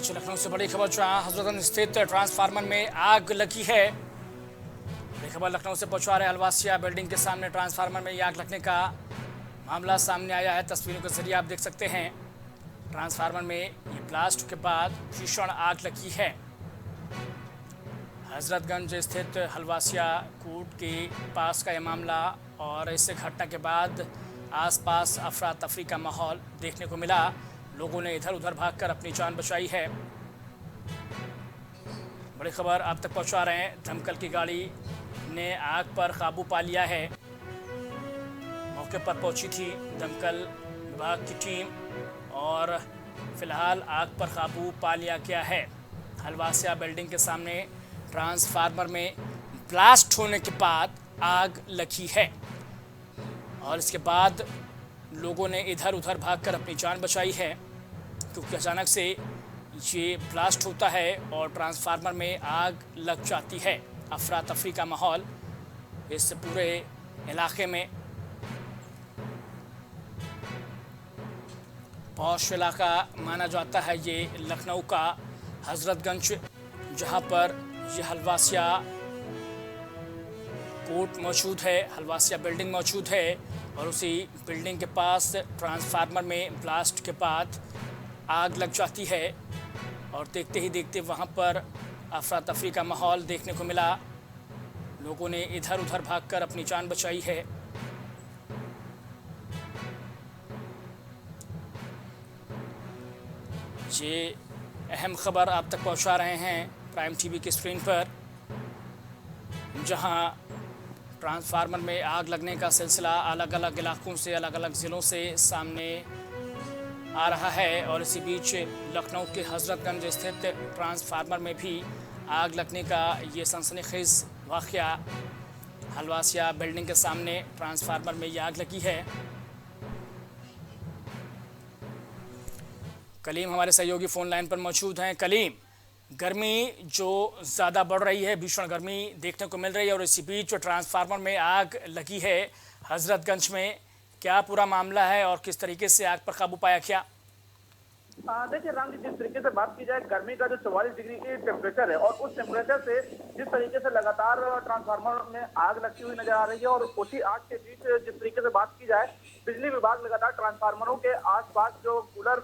बीच लखनऊ से बड़ी खबर जहां हजरतगंज स्थित ट्रांसफार्मर में आग लगी है। बड़ी खबर लखनऊ से पहुंचा रहे हलवासिया बिल्डिंग के सामने ट्रांसफार्मर में आग लगने का मामला सामने आया है। तस्वीरों के जरिए आप देख सकते हैं ट्रांसफार्मर में ये ब्लास्ट के बाद भीषण आग लगी है। हजरतगंज स्थित हलवासिया कोर्ट के पास का यह मामला और इस घटना के बाद आसपास अफरा तफरी का माहौल देखने को मिला। लोगों ने इधर उधर भागकर अपनी जान बचाई है। बड़ी खबर आप तक पहुंचा रहे हैं। दमकल की गाड़ी ने आग पर काबू पा लिया है। मौके पर पहुंची थी दमकल विभाग की टीम और फिलहाल आग पर काबू पा लिया गया है। हलवासिया बिल्डिंग के सामने ट्रांसफार्मर में ब्लास्ट होने के बाद आग लगी है और इसके बाद लोगों ने इधर उधर भागकर अपनी जान बचाई है, क्योंकि अचानक से ये ब्लास्ट होता है और ट्रांसफार्मर में आग लग जाती है। अफरा तफरी का माहौल इस पूरे इलाके में। पौष इलाका माना जाता है ये लखनऊ का हजरतगंज, जहां पर ये हलवासिया कोर्ट मौजूद है, हलवासिया बिल्डिंग मौजूद है और उसी बिल्डिंग के पास ट्रांसफार्मर में ब्लास्ट के बाद आग लग जाती है और देखते ही देखते वहां पर अफरा तफरी का माहौल देखने को मिला। लोगों ने इधर उधर भागकर अपनी जान बचाई है। ये अहम खबर आप तक पहुंचा रहे हैं प्राइम टीवी की स्क्रीन पर, जहां ट्रांसफार्मर में आग लगने का सिलसिला अलग अलग इलाकों से, अलग अलग ज़िलों से सामने आ रहा है। और इसी बीच लखनऊ के हजरतगंज स्थित ट्रांसफार्मर में भी आग लगने का ये सनसनीखेज वाक़या। हलवासिया बिल्डिंग के सामने ट्रांसफार्मर में ये आग लगी है। कलीम हमारे सहयोगी फ़ोन लाइन पर मौजूद हैं। कलीम, गर्मी जो ज़्यादा बढ़ रही है, भीषण गर्मी देखने को मिल रही है और इसी बीच ट्रांसफार्मर में आग लगी है हजरतगंज में, क्या पूरा मामला है और किस तरीके से आग पर काबू पाया क्या? देखिए राम जी, जिस तरीके से बात की जाए गर्मी का जो 44 डिग्री की टेम्परेचर है और उस टेम्परेचर से जिस तरीके से लगातार ट्रांसफार्मर में आग लगती हुई नजर आ रही है और उसी आग के बीच जिस तरीके से बात की जाए, बिजली विभाग लगातार ट्रांसफार्मरों के आसपास जो कूलर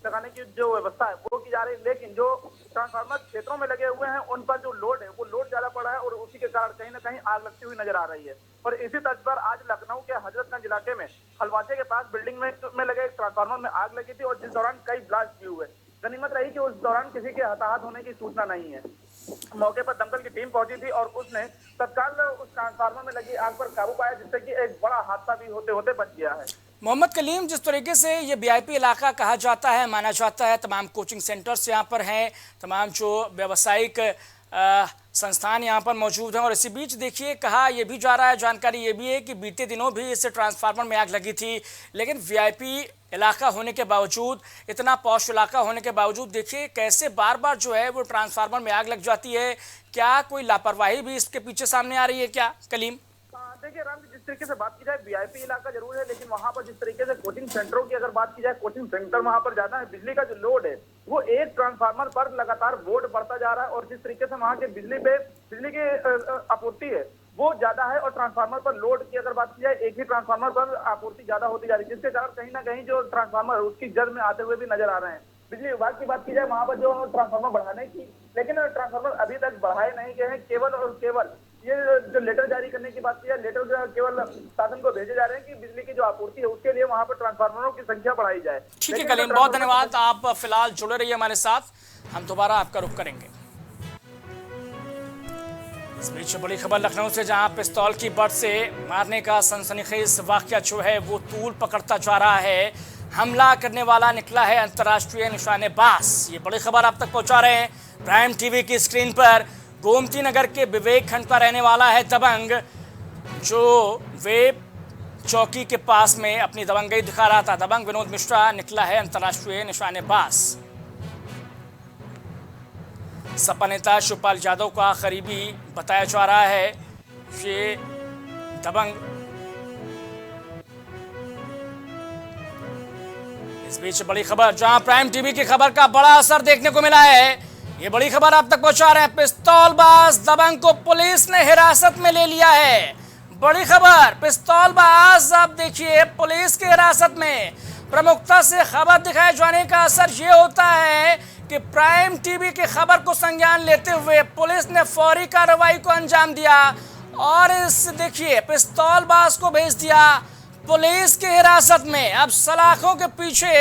लगाने की जो व्यवस्था है वो की जा रही है, लेकिन जो ट्रांसफार्मर क्षेत्रों में लगे हुए हैं उन पर जो लोड है वो लोड ज्यादा पड़ा है और उसी के कारण कहीं ना कहीं आग लगती हुई नजर आ रही है। और इसी तर्ज पर आज लखनऊ के हजरतगंज इलाके में हलवासिया के पास बिल्डिंग में लगे एक ट्रांसफार्मर में आग लगी थी और जिस दौरान कई ब्लास्ट भी हुए। गनीमत रही कि उस दौरान किसी के हताहत होने की सूचना नहीं है। मौके पर दमकल की टीम पहुंची थी और उसने तत्काल उस ट्रांसफार्मर में लगी आग पर काबू पाया, जिससे कि एक बड़ा हादसा भी होते होते बच गया है। मोहम्मद कलीम, जिस तरीके से ये वीआईपी इलाका कहा जाता है, माना जाता है, तमाम कोचिंग सेंटर्स यहाँ पर हैं, तमाम जो व्यावसायिक संस्थान यहाँ पर मौजूद हैं और इसी बीच देखिए कहा यह भी जा रहा है, जानकारी ये भी है कि बीते दिनों भी इस ट्रांसफार्मर में आग लगी थी, लेकिन वीआईपी इलाका होने के बावजूद, इतना पॉश इलाका होने के बावजूद देखिए कैसे बार बार जो है वो ट्रांसफार्मर में आग लग जाती है। क्या कोई लापरवाही भी इसके पीछे सामने आ रही है क्या कलीम? देखिए राम जी, जिस तरीके से बात की जाए वीआईपी इलाका जरूर है, लेकिन वहां पर जिस तरीके से कोचिंग सेंटरों की अगर बात की जाए, कोचिंग सेंटर वहां पर ज्यादा है। बिजली का जो लोड है वो एक ट्रांसफार्मर पर लगातार लोड बढ़ता जा रहा है और जिस तरीके से वहां के बिजली की आपूर्ति है वो ज्यादा है और ट्रांसफार्मर पर लोड की अगर बात की जाए, एक ही ट्रांसफार्मर पर आपूर्ति ज्यादा होती जा रही है, जिसके कारण कहीं ना कहीं जो ट्रांसफार्मर है उसकी जड़ में आते हुए भी नजर आ रहे हैं। बिजली विभाग की बात की जाए वहां पर जो ट्रांसफार्मर बढ़ाने की, लेकिन ट्रांसफार्मर अभी तक बढ़ाए नहीं गए हैं। केवल और केवल ये जो लेटर जारी करने की बात की है, लेटर केवल शासन को भेजे जा रहे हैं कि बिजली की जो आपूर्ति है उसके लिए वहां पर ट्रांसफार्मरों की संख्या बढ़ाई जाए। ठीक है कलीम, बहुत धन्यवाद। आप फिलहाल जुड़े रहिए हमारे साथ, हम दोबारा आपका रुख करेंगे। इस बीच बड़ी खबर लखनऊ से, जहां पिस्तौल की बट से मारने का सनसनीखेज वाकया जो है वो तूल पकड़ता जा रहा है। हमला करने वाला निकला है अंतर्राष्ट्रीय निशानेबाज। ये बड़ी खबर आप तक पहुंचा रहे हैं प्राइम टीवी की स्क्रीन पर। गोमती नगर के विवेक खंड का रहने वाला है दबंग, जो वेब चौकी के पास में अपनी दबंगई दिखा रहा था। दबंग विनोद मिश्रा निकला है अंतर्राष्ट्रीय निशानेबाज। सपा नेता शिवपाल यादव का करीबी बताया जा रहा है ये दबंग। इस बीच बड़ी खबर, जहां प्राइम टीवी की खबर का बड़ा असर देखने को मिला है, ये बड़ी खबर आप तक पहुंचा रहे हैं। पिस्तौलबाज दबंग को पुलिस ने हिरासत में ले लिया है। बड़ी खबर, पिस्तौलबाज अब देखिए पुलिस की हिरासत में। प्रमुखता से खबर दिखाए जाने का असर ये होता है कि प्राइम टीवी की खबर को संज्ञान लेते हुए पुलिस ने फौरी कार्रवाई को अंजाम दिया और इस देखिए पिस्तौलबाज को भेज दिया पुलिस की हिरासत में। अब सलाखों के पीछे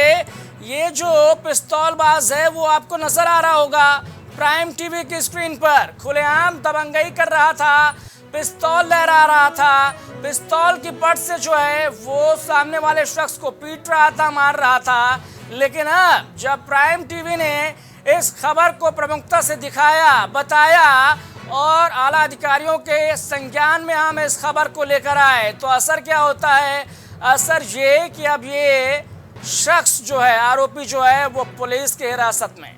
ये जो पिस्तौलबाज है वो आपको नजर आ रहा होगा प्राइम टीवी की स्क्रीन पर। खुलेआम दबंगई कर रहा था, पिस्तौल लहरा रहा था, पिस्तौल की बट से जो है वो सामने वाले शख्स को पीट रहा था, मार रहा था। लेकिन अब जब प्राइम टीवी ने इस खबर को प्रमुखता से दिखाया, बताया और आला अधिकारियों के संज्ञान में हम इस खबर को लेकर आए, तो असर क्या होता है? असर ये कि अब ये शख्स जो है, आरोपी जो है, वो पुलिस की हिरासत में।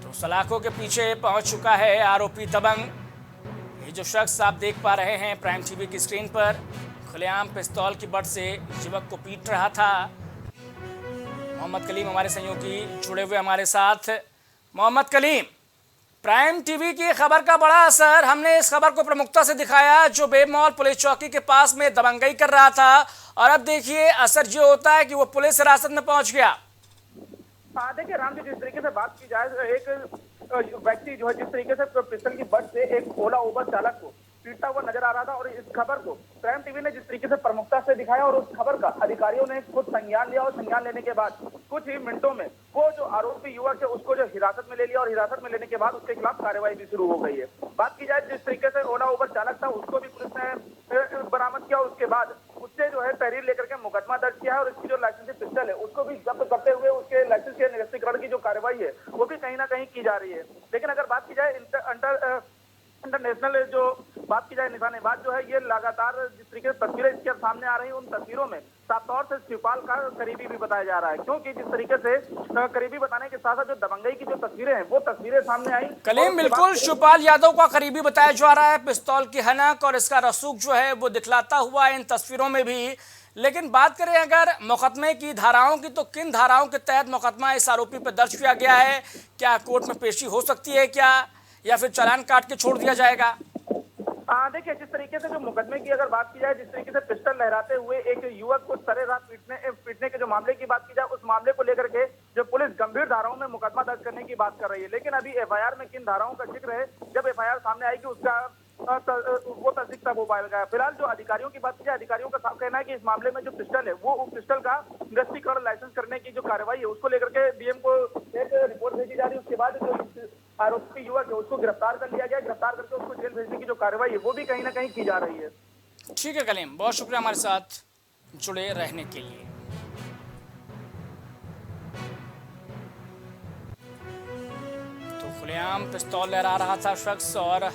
तो सलाखों के पीछे पहुंच चुका है आरोपी दबंग। ये जो शख्स आप देख पा रहे हैं प्राइम टीवी की स्क्रीन पर, खुलेआम पिस्तौल की बट से युवक को पीट रहा था। मोहम्मद कलीम हमारे सहयोगी जुड़े हुए हमारे साथ। मोहम्मद कलीम, प्राइम टीवी की खबर का बड़ा असर, हमने इस खबर को प्रमुखता से दिखाया जो बेब मॉल पुलिस चौकी के पास में दबंगई कर रहा था, और अब देखिए असर ये होता है कि वो पुलिस हिरासत में पहुंच गया। देखिए राम जी, जिस तरीके से बात की जाए, एक व्यक्ति जो है जिस तरीके से पिस्टल की बट से एक ओला उबर चालक को पीटता हुआ नजर आ रहा था, और इस खबर को प्राइम टीवी ने जिस तरीके से प्रमुखता से दिखाया और उस खबर का अधिकारियों ने खुद संज्ञान लिया, और संज्ञान लेने के बाद कुछ ही मिनटों में वो जो आरोपी युवक है उसको जो हिरासत में ले लिया, और हिरासत में लेने के बाद उसके खिलाफ कार्रवाई भी शुरू हो गई है। बात की जाए जिस तरीके से ओला उबर चालक था उसको भी पुलिस ने बरामद किया, उसके बाद उससे जो है तहरीर लेकर के मुकदमा दर्ज किया है, और इसकी जो लाइसेंसी पिस्टल है उसको भी जब्त करते हुए उसके लाइसेंस के निरस्तीकरण की जो कार्रवाई है वो भी कहीं ना कहीं की जा रही है। लेकिन अगर बात की जाए इंटरनेशनल जो बात की जाए निशानेबाज जो है, ये लगातार जिस तरीके से तस्वीरें इसके सामने आ रही हैं, उन तस्वीरों में साफ तौर से शिवपाल का करीबी भी बताया जा रहा है, क्योंकि जिस तरीके से करीबी बताने के साथ साथ जो दबंगई की जो तस्वीरें हैं वो तस्वीरें सामने आई। कलीम, बिल्कुल शिवपाल यादव का करीबी बताया जा रहा है, पिस्तौल की हनक और इसका रसूख जो है वो दिखलाता हुआ इन तस्वीरों में भी। लेकिन बात करें अगर मुकदमे की धाराओं की, तो किन धाराओं के तहत मुकदमा इस आरोपी पर दर्ज किया गया है? क्या कोर्ट में पेशी हो सकती है क्या, या फिर चालान काट के छोड़ दिया जाएगा? देखिए जिस तरीके से जो मुकदमे की अगर बात की जाए, जिस तरीके से पिस्टल लहराते हुए एक युवक को सरेराह पीटने के जो मामले की बात की जाए, उस मामले को लेकर के जो पुलिस गंभीर धाराओं में मुकदमा दर्ज करने की बात कर रही है। लेकिन अभी एफआईआर में किन धाराओं का जिक्र है, जब एफआईआर सामने आएगी उसका वो तस्दीक तब हो पाएगा। फिलहाल जो अधिकारियों की बात की जाए, अधिकारियों का साफ कहना है कि इस मामले में जो पिस्टल है वो पिस्टल का निरस्तीकरण लाइसेंस करने की जो कार्रवाई है उसको लेकर के डीएम को एक रिपोर्ट भेजी जा रही है। उसके बाद जो आरोपी युवक है उसको गिरफ्तार कर लिया गया, गिरफ्तार करके उसको जेल भेजने की जो कार्रवाई है वो भी कहीं ना कहीं की जा रही है। ठीक है कलीम, बहुत शुक्रिया हमारे साथ जुड़े रहने के लिए। तो खुलेआम पिस्तौल लहरा रहा था शख्स, और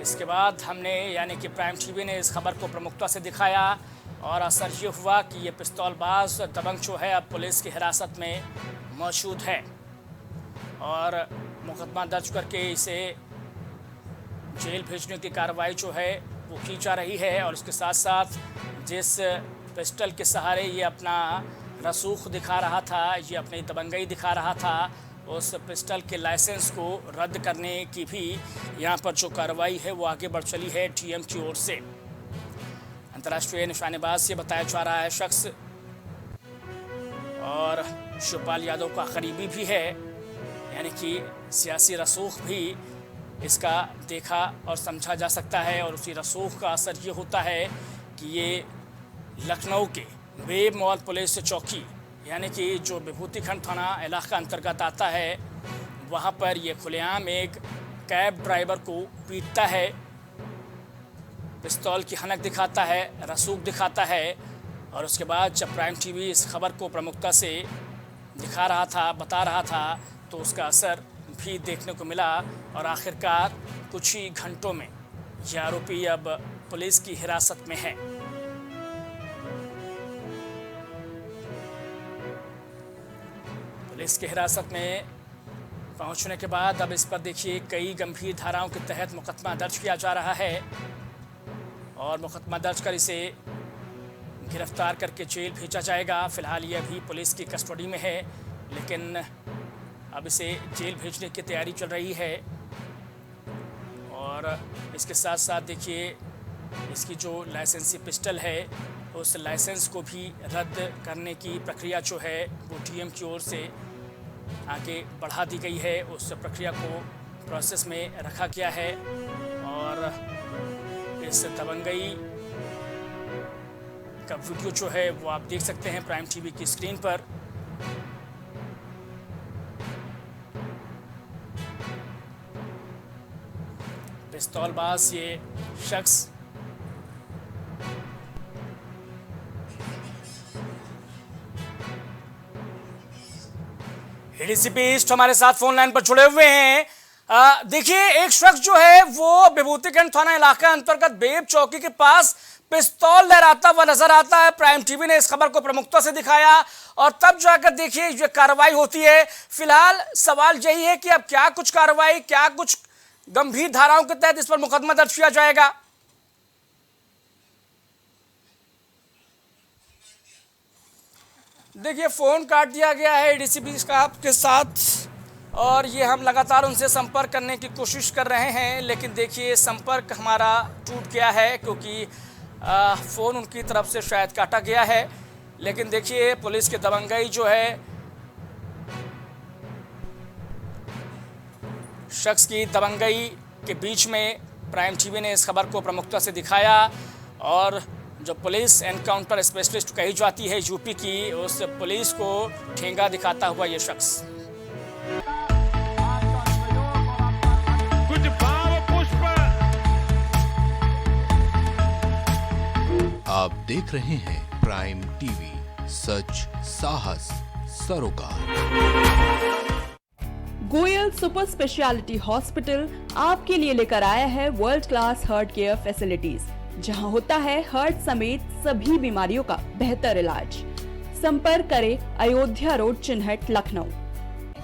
इसके बाद हमने यानी कि प्राइम टीवी ने इस खबर को प्रमुखता से दिखाया, और असर ये हुआ कि ये पिस्तौलबाज दबंग जो है अब पुलिस की हिरासत में मौजूद है, और मुकदमा दर्ज करके इसे जेल भेजने की कार्रवाई जो है वो की जा रही है। और इसके साथ साथ जिस पिस्टल के सहारे ये अपना रसूख दिखा रहा था, ये अपनी दबंगई दिखा रहा था, उस पिस्टल के लाइसेंस को रद्द करने की भी यहाँ पर जो कार्रवाई है वो आगे बढ़ चली है टीएम की ओर से। अंतर्राष्ट्रीय निशानेबाज से बताया जा रहा है शख्स, और शिवपाल यादव का करीबी भी है, यानी कि सियासी रसूख भी इसका देखा और समझा जा सकता है। और उसी रसूख का असर ये होता है कि ये लखनऊ के बेब मॉल पुलिस चौकी, यानी कि जो विभूति खंड थाना इलाका अंतर्गत आता है, वहाँ पर ये खुलेआम एक कैब ड्राइवर को पीटता है, पिस्तौल की हनक दिखाता है, रसूख दिखाता है। और उसके बाद जब प्राइम टीवी इस खबर को प्रमुखता से दिखा रहा था, बता रहा था, तो उसका असर भी देखने को मिला, और आखिरकार कुछ ही घंटों में यह आरोपी अब पुलिस की हिरासत में है। पुलिस की हिरासत में पहुंचने के बाद अब इस पर देखिए कई गंभीर धाराओं के तहत मुकदमा दर्ज किया जा रहा है। और मुकदमा दर्ज कर इसे गिरफ्तार करके जेल भेजा जाएगा। फिलहाल ये अभी पुलिस की कस्टडी में है, लेकिन अब इसे जेल भेजने की तैयारी चल रही है। और इसके साथ साथ देखिए, इसकी जो लाइसेंसी पिस्टल है उस लाइसेंस को भी रद्द करने की प्रक्रिया जो है वो डीएम की ओर से आगे बढ़ा दी गई है। उस प्रक्रिया को प्रोसेस में रखा गया है और इस दबंगई का वीडियो जो है वो आप देख सकते हैं प्राइम टीवी की स्क्रीन पर। पिस्तौलबाज ये शख्स एडीसीपी ईस्ट हमारे साथ फोन लाइन पर जुड़े हुए हैं। देखिए, एक शख्स जो है वो विभूतिगंज थाना इलाका अंतर्गत बेब चौकी के पास पिस्तौल लहराता हुआ नजर आता है। प्राइम टीवी ने इस खबर को प्रमुखता से दिखाया और तब जाकर देखिए ये कार्रवाई होती है। फिलहाल सवाल यही है कि अब क्या कुछ कार्रवाई, क्या कुछ गंभीर धाराओं के तहत इस पर मुकदमा दर्ज किया जाएगा। देखिए, फोन काट दिया गया है एडीसीपी साहब के साथ और ये हम लगातार उनसे संपर्क करने की कोशिश कर रहे हैं, लेकिन देखिए संपर्क हमारा टूट गया है क्योंकि फ़ोन उनकी तरफ से शायद काटा गया है। लेकिन देखिए, पुलिस की दबंगई जो है, शख्स की दबंगई के बीच में प्राइम टीवी ने इस खबर को प्रमुखता से दिखाया और जो पुलिस एनकाउंटर स्पेशलिस्ट कही जाती है यूपी की, उस पुलिस को ठेंगा दिखाता हुआ ये शख्स। कुछ भाव पुष्प। आप देख रहे हैं प्राइम टीवी, सच साहस सरोकार। गोयल सुपर स्पेशलिटी हॉस्पिटल आपके लिए लेकर आया है world class heart care facilities, जहां होता है हार्ट समेत सभी बीमारियों का बेहतर इलाज। संपर्क करें Ayodhya road, Chinhat, Lucknow.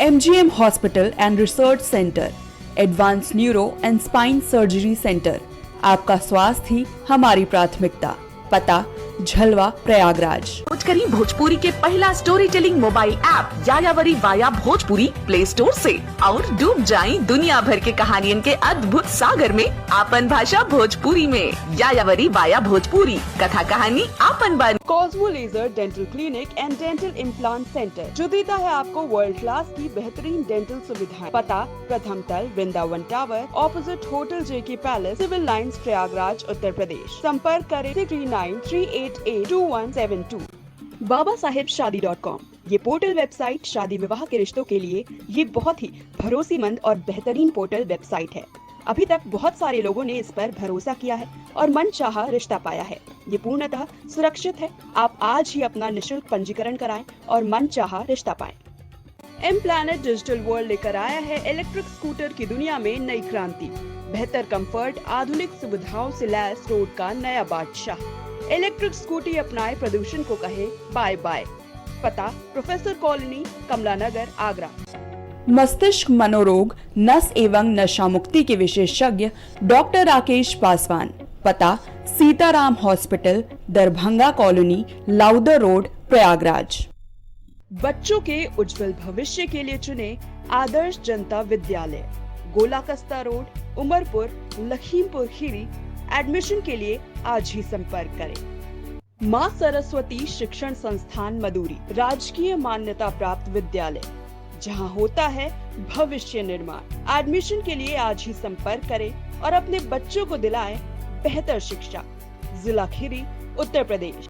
MGM hospital and research centre, advance neuro and spine surgery centre. आपका स्वास्थ्य ही हमारी प्राथमिकता। पता झलवा, प्रयागराज। करी भोजपुरी के पहला story telling mobile app यायावरी via Bhojpuri play store से और डूब जाएं दुनिया भर के कहानियन के अद्भुत सागर में आपन भाषा भोजपुरी में। यायावरी वाया भोजपुरी, कथा कहानी आपन बन। Cosmo laser dental clinic and dental implant centre, जो देता है आपको वर्ल्ड क्लास की बेहतरीन डेंटल सुविधाएं। पता प्रथम तल, Vrindavan tower, opposite hotel JK palace, civil lines, Prayagraj, Uttar Pradesh. संपर्क करें 3938882172। BabaSahebShadi.com, ये पोर्टल वेबसाइट शादी विवाह के रिश्तों के लिए ये बहुत ही भरोसेमंद और बेहतरीन पोर्टल वेबसाइट है। अभी तक बहुत सारे लोगों ने इस पर भरोसा किया है और मनचाहा रिश्ता पाया है। ये पूर्णतः सुरक्षित है। आप आज ही अपना निशुल्क पंजीकरण कराएं और मनचाहा रिश्ता पाएं। एम प्लैनेट डिजिटल वर्ल्ड लेकर आया है इलेक्ट्रिक स्कूटर की दुनिया में नई क्रांति। बेहतर कंफर्ट, आधुनिक सुविधाओं से लैस रोड का नया बादशाह। इलेक्ट्रिक स्कूटी अपनाए, प्रदूषण को कहे बाय बाय। पता प्रोफेसर कॉलोनी, कमला नगर, आगरा। मस्तिष्क मनोरोग, नस एवं नशा मुक्ति के विशेषज्ञ डॉक्टर राकेश पासवान। पता Sitaram hospital, Darbhanga colony, Lowther road, Prayagraj. बच्चों के उज्जवल भविष्य के लिए चुने आदर्श जनता विद्यालय, गोलाकस्ता रोड, उमरपुर, लखीमपुर खीरी। एडमिशन के लिए आज ही संपर्क करें। मां सरस्वती शिक्षण संस्थान मदुरी, राजकीय मान्यता प्राप्त विद्यालय, जहां होता है भविष्य निर्माण। एडमिशन के लिए आज ही संपर्क करें और अपने बच्चों को दिलाएं बेहतर शिक्षा। जिला खीरी, उत्तर प्रदेश।